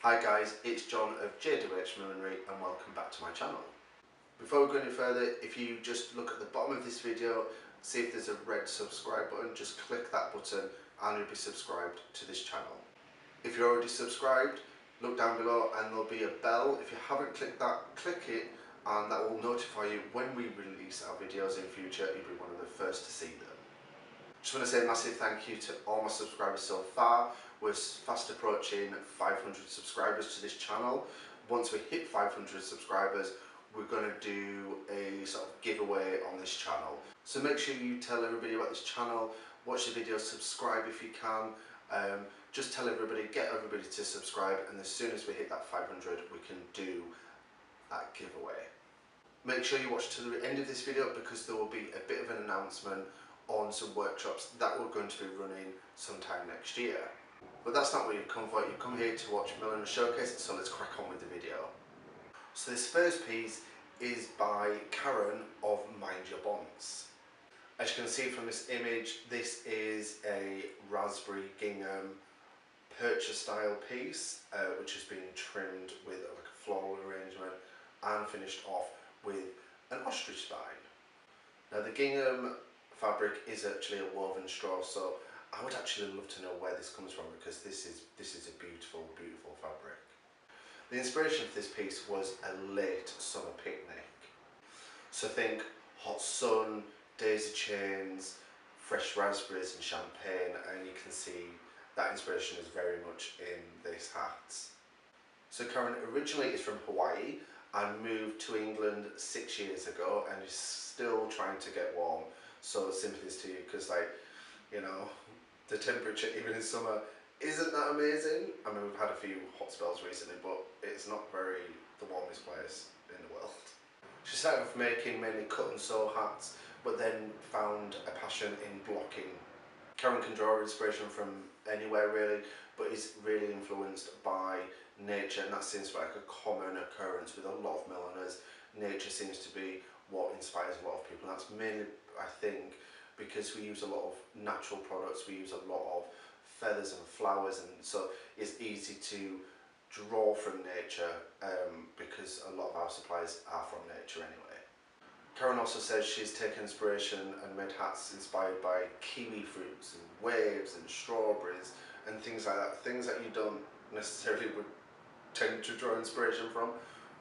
Hi guys, it's John of JWH Millinery and welcome back to my channel. Before we go any further, if you just look at the bottom of this video, see if there's a red subscribe button, just click that button and you'll be subscribed to this channel. If you're already subscribed, look down below and there'll be a bell. If you haven't clicked that, click it and that will notify you when we release our videos in future. You'll be one of the first to see them. Just want to say a massive thank you to all my subscribers so far. We're fast approaching 500 subscribers to this channel. Once we hit 500 subscribers, we're going to do a sort of giveaway on this channel. So make sure you tell everybody about this channel, watch the videos, subscribe if you can. Just tell everybody, get everybody to subscribe, and as soon as we hit that 500, we can do that giveaway. Make sure you watch to the end of this video because there will be a bit of an announcement on some workshops that we're going to be running sometime next year. But that's not what you've come for. You've come here to watch Milliner Showcase, so let's crack on with the video. So this first piece is by Karen of Mind Your Bonce. As you can see from this image, this is a raspberry gingham percher style piece which has been trimmed with like a floral arrangement and finished off with an ostrich spine. Now the gingham fabric is actually a woven straw, so I would actually love to know where this comes from because this is a beautiful, beautiful fabric. The inspiration for this piece was a late summer picnic. So think hot sun, daisy chains, fresh raspberries and champagne, and you can see that inspiration is very much in this hat. So Karen originally is from Hawaii and moved to England 6 years ago and is still trying to get warm. So sympathies to you because, like, you know, the temperature even in summer isn't that amazing. I mean, we've had a few hot spells recently, but it's not very the warmest place in the world. She started off making mainly cut and sew hats, but then found a passion in blocking. Karen can draw inspiration from anywhere really, but is really influenced by nature, and that seems like a common occurrence with a lot of milliners. Nature seems to be what inspires a lot of people, and that's mainly, I think, because we use a lot of natural products, we use a lot of feathers and flowers, and so it's easy to draw from nature because a lot of our supplies are from nature anyway. Karen also says she's taken inspiration and made hats inspired by kiwi fruits and waves and strawberries and things like that, things that you don't necessarily would tend to draw inspiration from,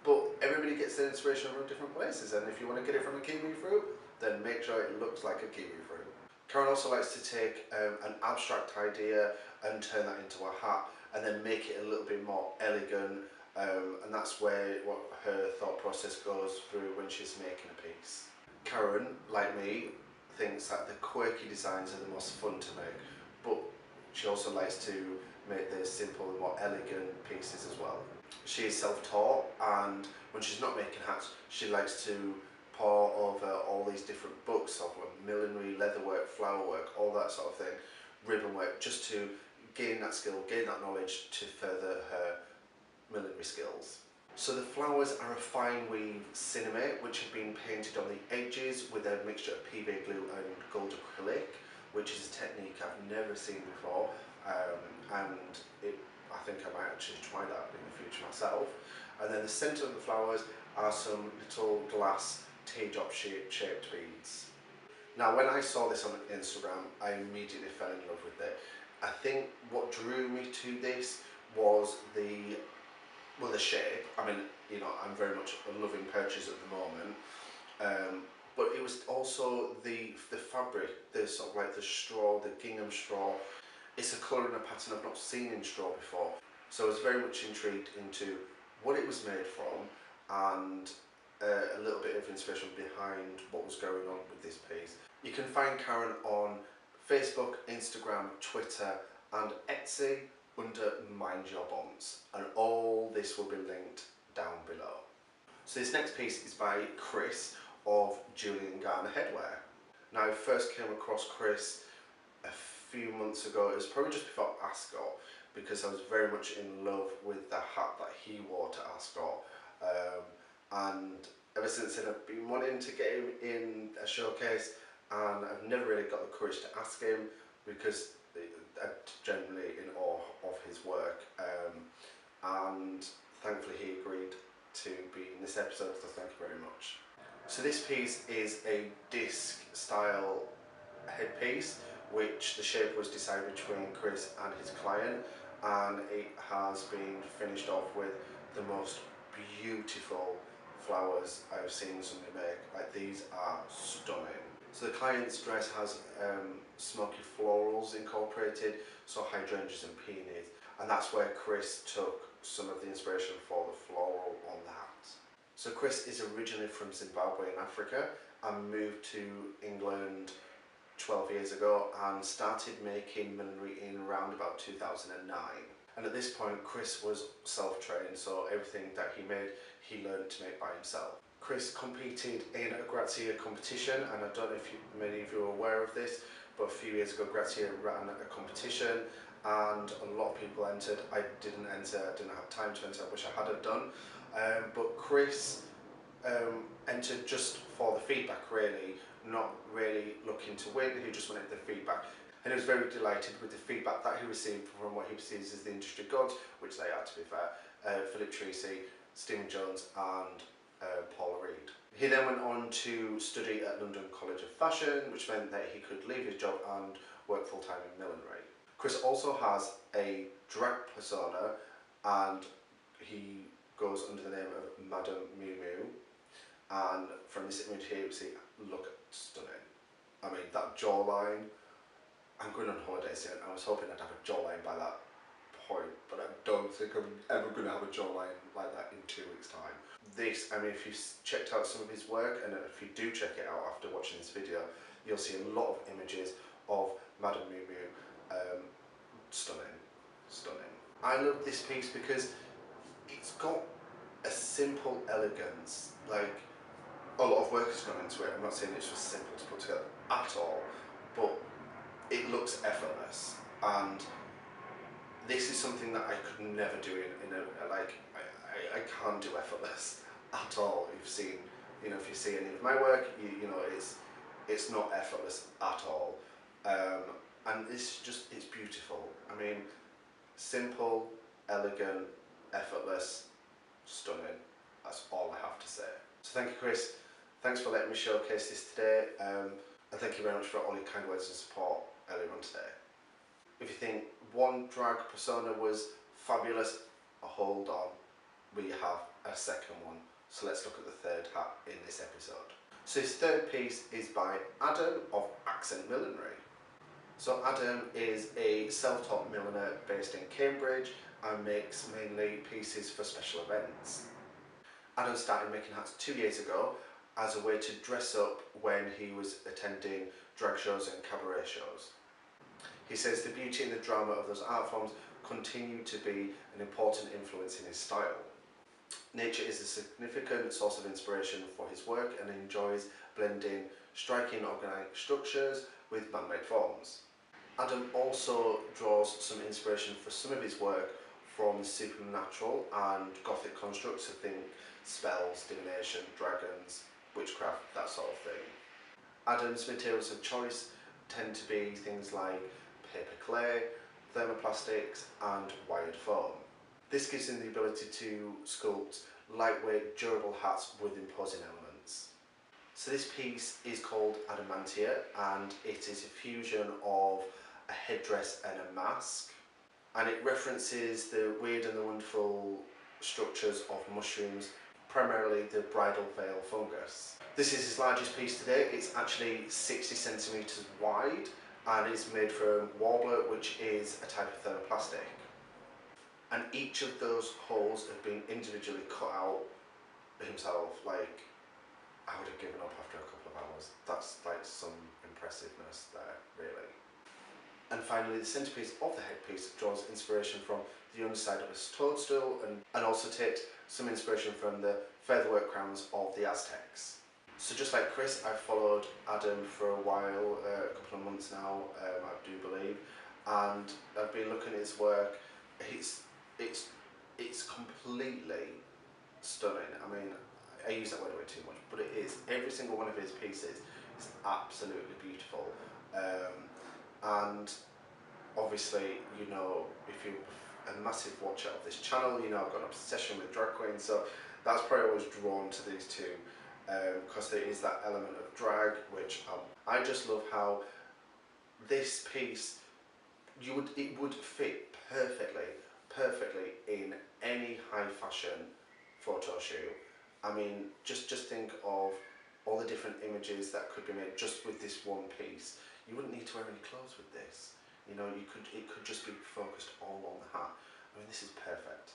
but everybody gets their inspiration from different places, and if you want to get it from a kiwi fruit, then make sure it looks like a kiwi fruit. Karen also likes to take an abstract idea and turn that into a hat and then make it a little bit more elegant, and that's where what her thought process goes through when she's making a piece. Karen, like me, thinks that the quirky designs are the most fun to make, but she also likes to make the simple and more elegant pieces as well. She is self-taught, and when she's not making hats, she likes to pore over all these different books of millinery, leatherwork, flowerwork, all that sort of thing, ribbon work, just to gain that skill, gain that knowledge to further her millinery skills. So the flowers are a fine weave cinnamate which have been painted on the edges with a mixture of PVA glue and gold acrylic, which is a technique I've never seen before, and I think I might actually try that in the future myself. And then the centre of the flowers are some little glass teardrop shaped beads. Now when I saw this on Instagram, I immediately fell in love with it. I think what drew me to this was the shape. I mean, you know, I'm very much loving perches at the moment, but it was also the fabric, the sort of like the straw, the gingham straw. It's a colour and a pattern I've not seen in straw before, so I was very much intrigued into what it was made from and a little bit of inspiration behind what was going on with this piece. You can find Karen on Facebook, Instagram, Twitter and Etsy under Mind Your Bonce, and all this will be linked down below. So this next piece is by Chris of Julian Garner Headwear. Now I first came across Chris a few months ago. It was probably just before Ascot, because I was very much in love with the hat that he wore to Ascot, and ever since then I've been wanting to get him in a showcase, and I've never really got the courage to ask him because I'm generally in awe of his work. and thankfully he agreed to be in this episode, so thank you very much. So this piece is a disc style headpiece, which the shape was decided between Chris and his client, and it has been finished off with the most beautiful flowers I've seen somebody make. Like, these are stunning. So the client's dress has smoky florals incorporated, so hydrangeas and peonies, and that's where Chris took some of the inspiration for the floral on that. So Chris is originally from Zimbabwe in Africa and moved to England 12 years ago and started making millinery in around about 2009. And at this point Chris was self-trained, so everything that he made he learned to make by himself. Chris competed in a grazier competition, and I don't know if many of you are aware of this, but a few years ago grazier ran a competition and a lot of people entered. I didn't enter, I didn't have time to enter, I wish I had have done. But Chris entered just for the feedback really, not really looking to win, he just wanted the feedback. And he was very delighted with the feedback that he received from what he perceives as the industry gods, which they are, to be fair, Philip Treacy, Stephen Jones and Paula Reed. He then went on to study at London College of Fashion, which meant that he could leave his job and work full-time in millinery. Chris also has a drag persona, and he goes under the name of Madame Miu Miu. And from this image here, you see, look stunning. I mean, that jawline. I'm going on holiday soon. I was hoping I'd have a jawline by that point, but I don't think I'm ever going to have a jawline like that in 2 weeks' time. This, I mean, if you've checked out some of his work, and if you do check it out after watching this video, you'll see a lot of images of Madame Miu Miu. Stunning, stunning. I love this piece because it's got a simple elegance. Like, a lot of work has gone into it. I'm not saying it's just simple to put together at all, but it looks effortless, and this is something that I could never do in a like, I can't do effortless at all. You've seen, you know, if you see any of my work, you know, it's not effortless at all. And it's just, it's beautiful. I mean, simple, elegant, effortless, stunning. That's all I have to say. So thank you, Chris. Thanks for letting me showcase this today. And thank you very much for all your kind words of support earlier on today. If you think one drag persona was fabulous, hold on, we have a second one. So let's look at the third hat in this episode. So this third piece is by Adam of Áccent Millinery. So Adam is a self-taught milliner based in Cambridge and makes mainly pieces for special events. Adam started making hats 2 years ago as a way to dress up when he was attending drag shows and cabaret shows. He says the beauty and the drama of those art forms continue to be an important influence in his style. Nature is a significant source of inspiration for his work, and he enjoys blending striking organic structures with man-made forms. Adam also draws some inspiration for some of his work from supernatural and gothic constructs, so think spells, divination, dragons, witchcraft, that sort of thing. Adam's materials of choice tend to be things like paper clay, thermoplastics and wired foam. This gives him the ability to sculpt lightweight, durable hats with imposing elements. So this piece is called Adamantia, and it is a fusion of a headdress and a mask, and it references the weird and the wonderful structures of mushrooms, primarily the bridal veil fungus. This is his largest piece today. It's actually 60 centimeters wide, and it's made from warbler, which is a type of thermoplastic. And each of those holes have been individually cut out himself. Like, I would have given up after a couple of hours. That's like some impressiveness there, really. And finally, the centerpiece of the headpiece draws inspiration from the underside of a toadstool, and also takes some inspiration from the featherwork crowns of the Aztecs. So just like Chris, I've followed Adam for a while, a couple of months now, I do believe, and I've been looking at his work. It's completely stunning. I mean, I use that word way too much, but it is. Every single one of his pieces is absolutely beautiful. And obviously, you know, if you're a massive watcher of this channel. You know, I've got an obsession with drag queens, so that's probably always drawn to these two, because there is that element of drag, which I just love how this piece, it would fit perfectly in any high fashion photo shoot. I mean, just think of all the different images that could be made just with this one piece. You wouldn't need to wear any clothes with this. You know, it could just be focused all on the hat. I mean, this is perfect.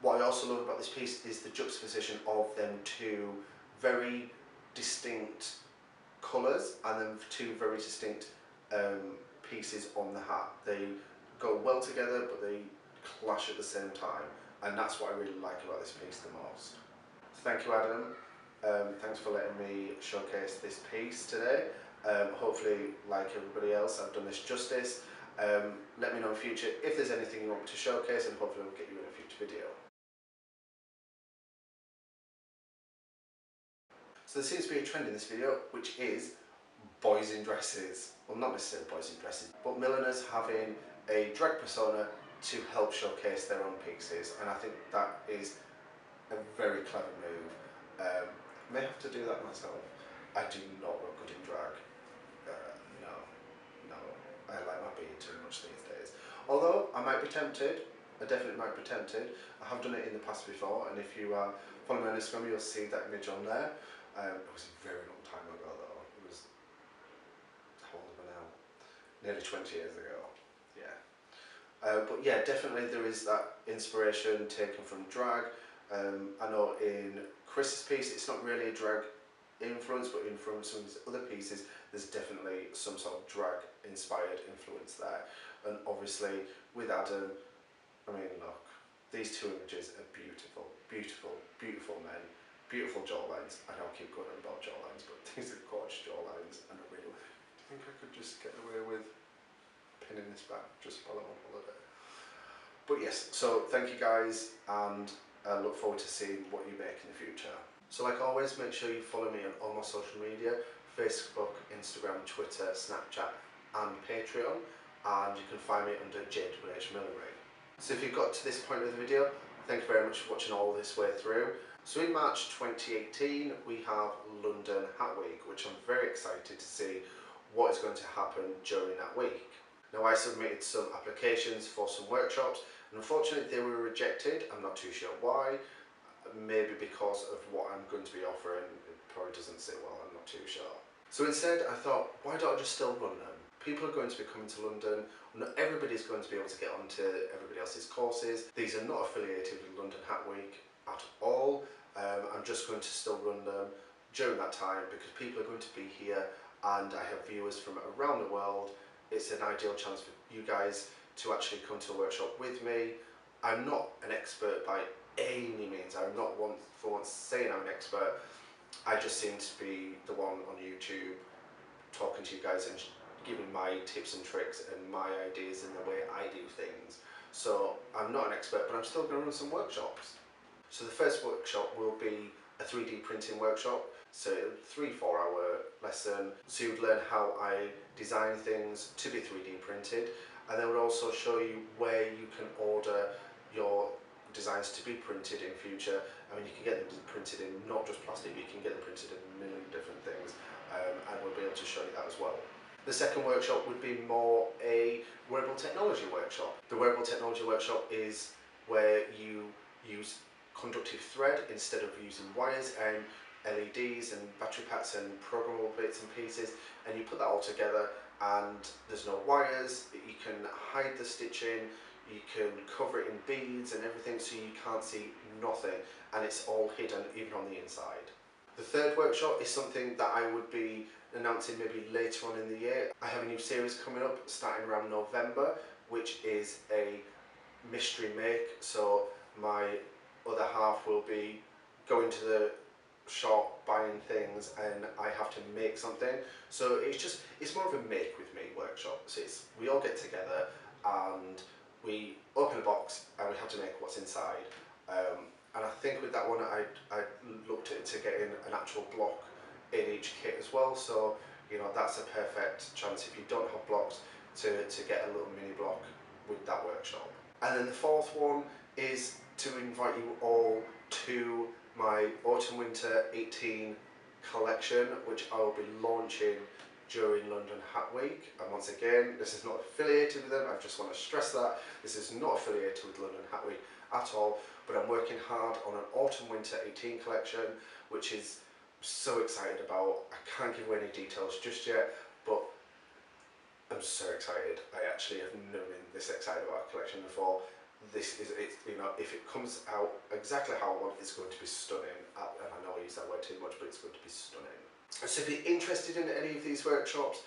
What I also love about this piece is the juxtaposition of them two very distinct colours and then two very distinct pieces on the hat. They go well together, but they clash at the same time, and that's what I really like about this piece the most. So thank you, Adam. Thanks for letting me showcase this piece today. Hopefully, like everybody else, I've done this justice. Let me know in future if there's anything you want me to showcase, and hopefully I'll get you in a future video. So there seems to be a trend in this video, which is boys in dresses. Well, not necessarily boys in dresses, but milliners having a drag persona to help showcase their own pieces, and I think that is a very clever move. May have to do that myself. I do not look good in drag. No, I like my beard too much these days. Although I might be tempted, I definitely might be tempted. I have done it in the past before, and if you follow me on Instagram, you'll see that image on there. It was a very long time ago though. It was, how old am I now? Nearly 20 years ago. Yeah. But yeah, definitely there is that inspiration taken from drag. I know in Chris's piece, it's not really a drag influence, but in from some of his other pieces, there's definitely some sort of drag inspired influence there. And obviously with Adam, I mean, look, these two images are beautiful, beautiful men, beautiful jawlines. I know I keep going on about jawlines, but these are gorgeous jawlines, and I really think I could just get away with pinning this back just while I'm on holiday. But yes, so thank you guys, and I look forward to seeing what you make in the future. So like always, make sure you follow me on all my social media: Facebook, Instagram, Twitter, Snapchat and Patreon, and you can find me under JWH Millinery. So if you've got to this point of the video, thank you very much for watching all this way through. So in March 2018 we have London Hat Week, which I'm very excited to see what is going to happen during that week. Now I submitted some applications for some workshops, and unfortunately they were rejected. I'm not too sure why. Maybe because of what I'm going to be offering. It probably doesn't sit well, I'm not too sure. So instead I thought, why don't I just still run them? People are going to be coming to London. Not everybody's going to be able to get onto everybody else's courses. These are not affiliated with London Hat Week at all. I'm just going to still run them during that time because people are going to be here, and I have viewers from around the world. It's an ideal chance for you guys to actually come to a workshop with me. I'm not an expert by any means. I'm not one for once saying I'm an expert. I just seem to be the one on YouTube talking to you guys and giving my tips and tricks and my ideas and the way I do things. So I'm not an expert, but I'm still going to run some workshops. So the first workshop will be a 3D printing workshop. So 3-4 hour lesson. So you would learn how I design things to be 3D printed, and then we'll also show you where you can order your designs to be printed in future. I mean, you can get them printed in not just plastic, you can get them printed in a million different things, and we'll be able to show you that as well. The second workshop would be more a wearable technology workshop. The wearable technology workshop is where you use conductive thread instead of using wires, and LEDs and battery packs and programmable bits and pieces, and you put that all together, and there's no wires. You can hide the stitching, you can cover it in beads and everything, so you can't see nothing, and it's all hidden even on the inside. The third workshop is something that I would be announcing maybe later on in the year. I have a new series coming up starting around November, which is a mystery make. So my other half will be going to the shop, buying things, and I have to make something. So it's more of a make with me workshop. So we all get together and we open a box and we have to make what's inside. And I think with that one I looked into getting an actual block in each kit as well. So you know, that's a perfect chance if you don't have blocks to get a little mini block with that workshop. And then the fourth one is to invite you all to my Autumn Winter 18 collection, which I will be launching during London Hat Week. And once again, this is not affiliated with them. I just want to stress that this is not affiliated with London Hat Week at all, but I'm working hard on an Autumn Winter 18 collection, which is so excited about. I can't give away any details just yet, but I'm so excited. I actually have never been this excited about a collection before. This is, you know, if it comes out exactly how I want, it's going to be stunning. And I know I use that word too much, but it's going to be stunning. So if you're interested in any of these workshops,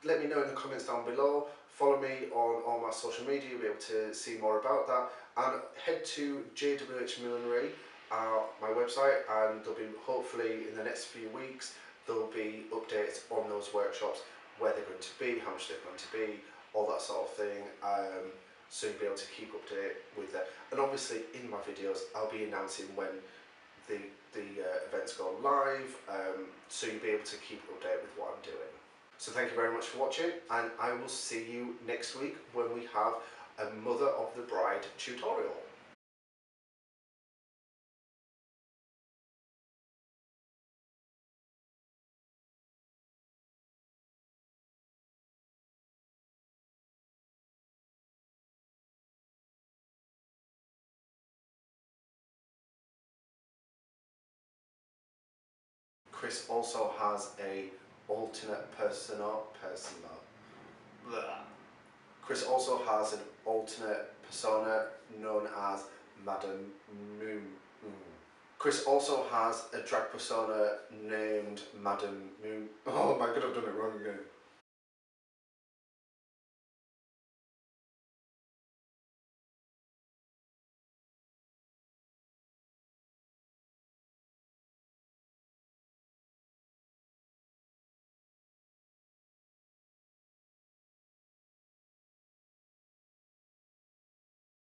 let me know in the comments down below. Follow me on all my social media, you'll be able to see more about that. And head to JWH Millinery, my website, and there'll be, hopefully in the next few weeks, there'll be updates on those workshops, where they're going to be, how much they're going to be, all that sort of thing. So you'll be able to keep update with that. And obviously in my videos, I'll be announcing when the events go live, so you'll be able to keep updated with what I'm doing. So thank you very much for watching, and I will see you next week when we have a Mother of the Bride tutorial. Chris also has a alternate persona. Chris also has an alternate persona known as Madam Moon. Chris also has a drag persona named Madam Moon. Oh my god, I've done it wrong again.